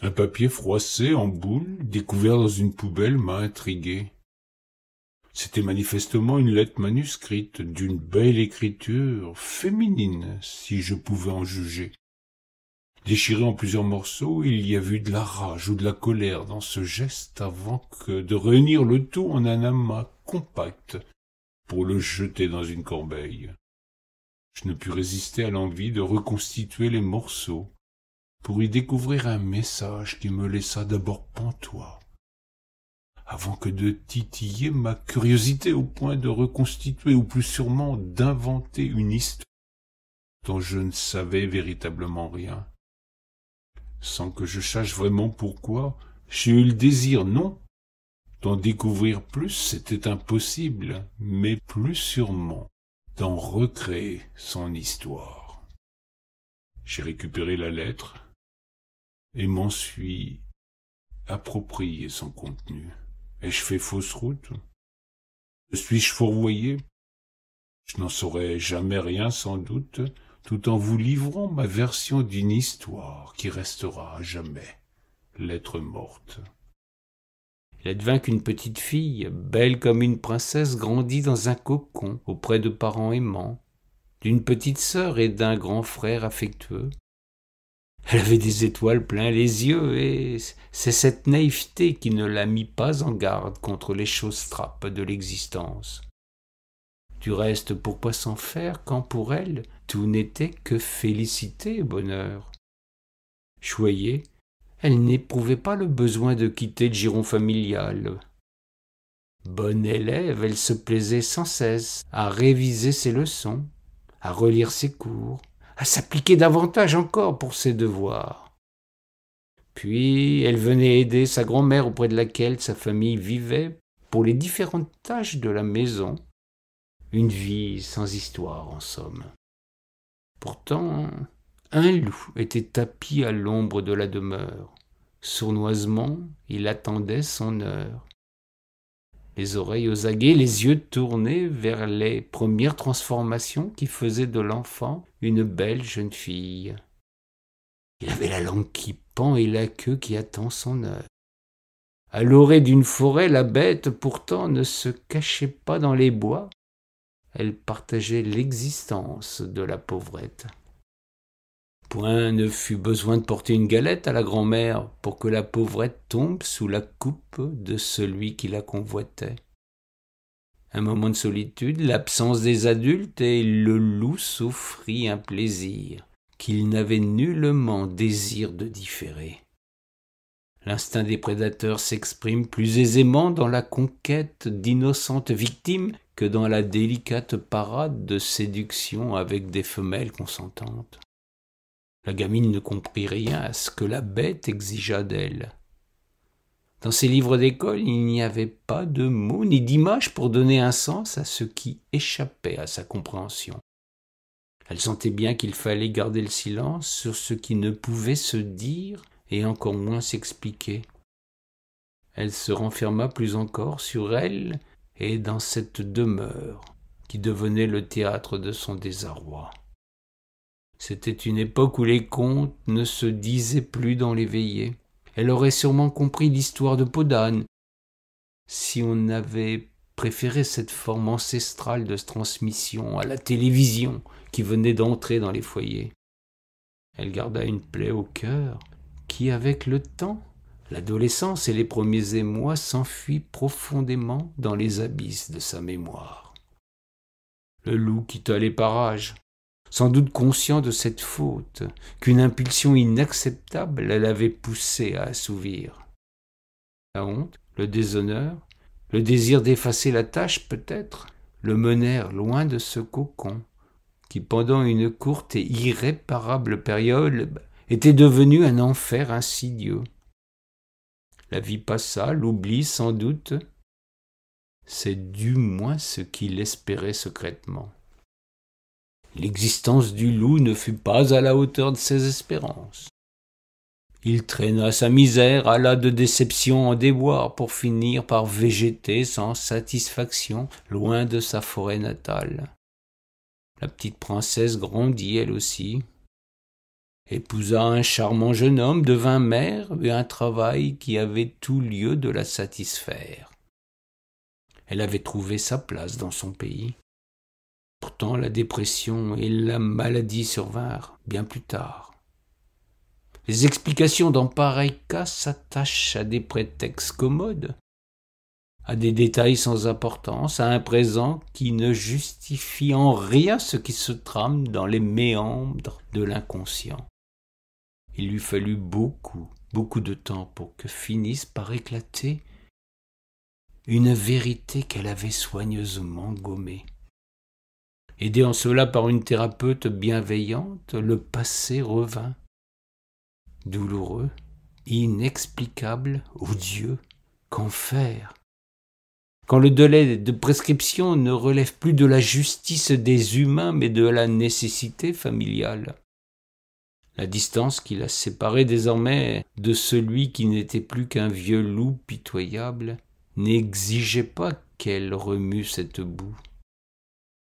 Un papier froissé en boule, découvert dans une poubelle, m'a intrigué. C'était manifestement une lettre manuscrite, d'une belle écriture, féminine, si je pouvais en juger. Déchiré en plusieurs morceaux, il y avait eu de la rage ou de la colère dans ce geste avant que de réunir le tout en un amas compact pour le jeter dans une corbeille. Je ne pus résister à l'envie de reconstituer les morceaux pour y découvrir un message qui me laissa d'abord pantois, avant que de titiller ma curiosité au point de reconstituer, ou plus sûrement d'inventer une histoire dont je ne savais véritablement rien. Sans que je sache vraiment pourquoi, j'ai eu le désir, non d'en découvrir plus, c'était impossible, mais plus sûrement d'en recréer son histoire. J'ai récupéré la lettre et m'en suis approprié son contenu. Ai-je fait fausse route? Me suis-je fourvoyé? Je n'en saurais jamais rien sans doute, tout en vous livrant ma version d'une histoire qui restera à jamais lettre morte. Il advint qu'une petite fille, belle comme une princesse, grandit dans un cocon auprès de parents aimants, d'une petite sœur et d'un grand frère affectueux. Elle avait des étoiles plein les yeux, et c'est cette naïveté qui ne la mit pas en garde contre les choses-trappes de l'existence. Du reste, pourquoi s'en faire quand pour elle tout n'était que félicité et bonheur? Choyée, elle n'éprouvait pas le besoin de quitter le giron familial. Bonne élève, elle se plaisait sans cesse à réviser ses leçons, à relire ses cours, à s'appliquer davantage encore pour ses devoirs. Puis elle venait aider sa grand-mère auprès de laquelle sa famille vivait pour les différentes tâches de la maison. Une vie sans histoire, en somme. Pourtant, un loup était tapi à l'ombre de la demeure. Sournoisement, il attendait son heure. Les oreilles aux aguets, les yeux tournés vers les premières transformations qui faisaient de l'enfant une belle jeune fille. Il avait la langue qui pend et la queue qui attend son heure. À l'orée d'une forêt, la bête pourtant ne se cachait pas dans les bois. Elle partageait l'existence de la pauvrette. Point ne fut besoin de porter une galette à la grand-mère pour que la pauvrette tombe sous la coupe de celui qui la convoitait. Un moment de solitude, l'absence des adultes, et le loup s'offrit un plaisir qu'il n'avait nullement désir de différer. L'instinct des prédateurs s'exprime plus aisément dans la conquête d'innocentes victimes que dans la délicate parade de séduction avec des femelles consentantes. La gamine ne comprit rien à ce que la bête exigea d'elle. Dans ses livres d'école, il n'y avait pas de mots ni d'images pour donner un sens à ce qui échappait à sa compréhension. Elle sentait bien qu'il fallait garder le silence sur ce qui ne pouvait se dire et encore moins s'expliquer. Elle se renferma plus encore sur elle et dans cette demeure qui devenait le théâtre de son désarroi. C'était une époque où les contes ne se disaient plus dans les veillées. Elle aurait sûrement compris l'histoire de Podane si on avait préféré cette forme ancestrale de transmission à la télévision qui venait d'entrer dans les foyers. Elle garda une plaie au cœur qui, avec le temps, l'adolescence et les premiers émois, s'enfuit profondément dans les abysses de sa mémoire. Le loup quitta les parages, sans doute conscient de cette faute qu'une impulsion inacceptable l'avait poussé à assouvir. La honte, le déshonneur, le désir d'effacer la tâche peut-être, le menèrent loin de ce cocon qui, pendant une courte et irréparable période, était devenu un enfer insidieux. La vie passa, l'oubli sans doute, c'est du moins ce qu'il espérait secrètement. L'existence du loup ne fut pas à la hauteur de ses espérances. Il traîna sa misère, alla de déception en déboire pour finir par végéter sans satisfaction loin de sa forêt natale. La petite princesse grandit elle aussi. épousa un charmant jeune homme, devint mère, eut un travail qui avait tout lieu de la satisfaire. Elle avait trouvé sa place dans son pays. Pourtant la dépression et la maladie survinrent bien plus tard. Les explications dans pareil cas s'attachent à des prétextes commodes, à des détails sans importance, à un présent qui ne justifie en rien ce qui se trame dans les méandres de l'inconscient. Il lui fallut beaucoup de temps pour que finisse par éclater une vérité qu'elle avait soigneusement gommée. Aidé en cela par une thérapeute bienveillante, le passé revint. Douloureux, inexplicable, odieux, qu'en faire ? Quand le délai de prescription ne relève plus de la justice des humains, mais de la nécessité familiale. La distance qui la séparait désormais de celui qui n'était plus qu'un vieux loup pitoyable n'exigeait pas qu'elle remue cette boue.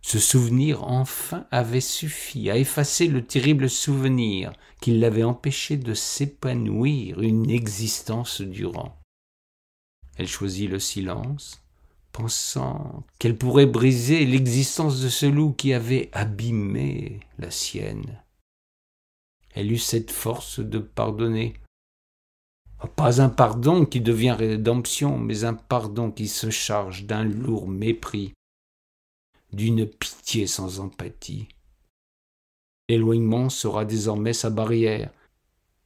Ce souvenir, enfin, avait suffi à effacer le terrible souvenir qui l'avait empêché de s'épanouir une existence durant. Elle choisit le silence, pensant qu'elle pourrait briser l'existence de ce loup qui avait abîmé la sienne. Elle eut cette force de pardonner. Pas un pardon qui devient rédemption, mais un pardon qui se charge d'un lourd mépris, d'une pitié sans empathie. L'éloignement sera désormais sa barrière,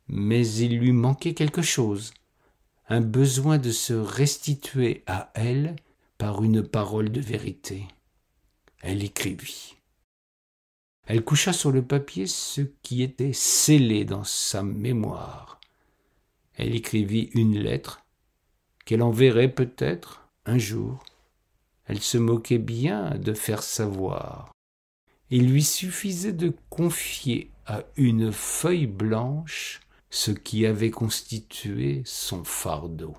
mais il lui manquait quelque chose, un besoin de se restituer à elle par une parole de vérité. Elle écrivit. Elle coucha sur le papier ce qui était scellé dans sa mémoire. Elle écrivit une lettre qu'elle enverrait peut-être un jour. Elle se moquait bien de faire savoir. Il lui suffisait de confier à une feuille blanche ce qui avait constitué son fardeau.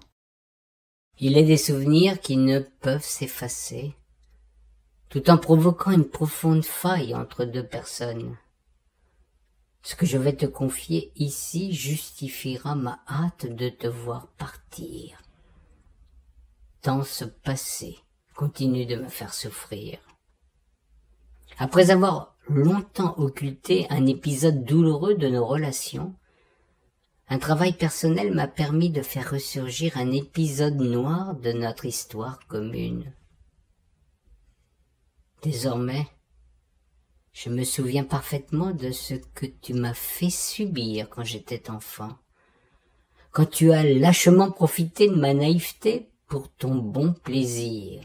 Il est des souvenirs qui ne peuvent s'effacer, tout en provoquant une profonde faille entre deux personnes. Ce que je vais te confier ici justifiera ma hâte de te voir partir. Tant ce passé continue de me faire souffrir. Après avoir longtemps occulté un épisode douloureux de nos relations, un travail personnel m'a permis de faire ressurgir un épisode noir de notre histoire commune. Désormais, je me souviens parfaitement de ce que tu m'as fait subir quand j'étais enfant, quand tu as lâchement profité de ma naïveté pour ton bon plaisir.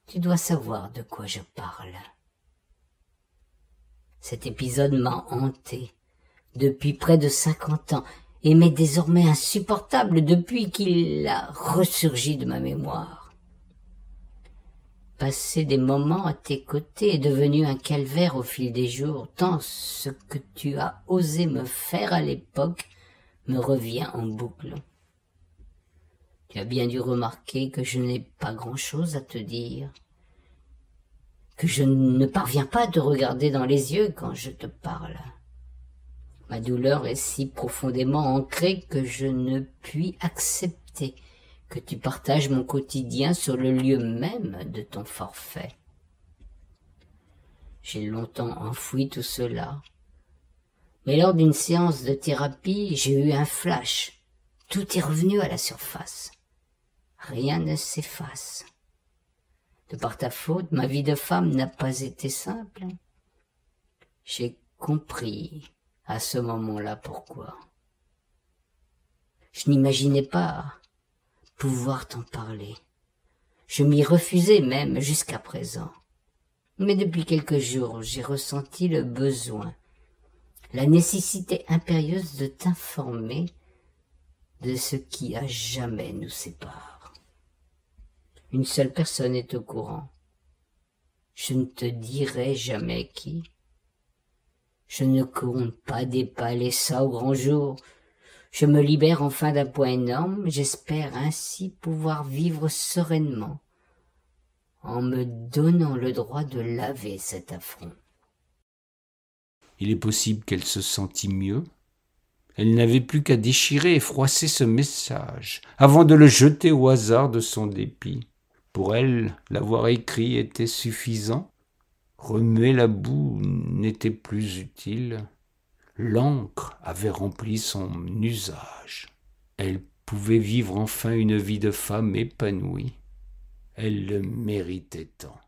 Tu dois savoir de quoi je parle. Cet épisode m'a hanté depuis près de 50 ans et m'est désormais insupportable depuis qu'il a ressurgi de ma mémoire. Passer des moments à tes côtés est devenu un calvaire au fil des jours, tant ce que tu as osé me faire à l'époque me revient en boucle. Tu as bien dû remarquer que je n'ai pas grand-chose à te dire, que je ne parviens pas à te regarder dans les yeux quand je te parle. Ma douleur est si profondément ancrée que je ne puis accepter que tu partages mon quotidien sur le lieu même de ton forfait. J'ai longtemps enfoui tout cela, mais lors d'une séance de thérapie, j'ai eu un flash. Tout est revenu à la surface. Rien ne s'efface. De par ta faute, ma vie de femme n'a pas été simple. J'ai compris à ce moment-là pourquoi. Je n'imaginais pas pouvoir t'en parler. Je m'y refusais même jusqu'à présent. Mais depuis quelques jours, j'ai ressenti le besoin, la nécessité impérieuse de t'informer de ce qui à jamais nous sépare. Une seule personne est au courant. Je ne te dirai jamais qui. Je ne compte pas dépaler ça au grand jour. Je me libère enfin d'un poids énorme. J'espère ainsi pouvoir vivre sereinement en me donnant le droit de laver cet affront. Il est possible qu'elle se sentît mieux. Elle n'avait plus qu'à déchirer et froisser ce message, avant de le jeter au hasard de son dépit. Pour elle, l'avoir écrit était suffisant. Remuer la boue n'était plus utile. L'encre avait rempli son usage. Elle pouvait vivre enfin une vie de femme épanouie. Elle le méritait tant.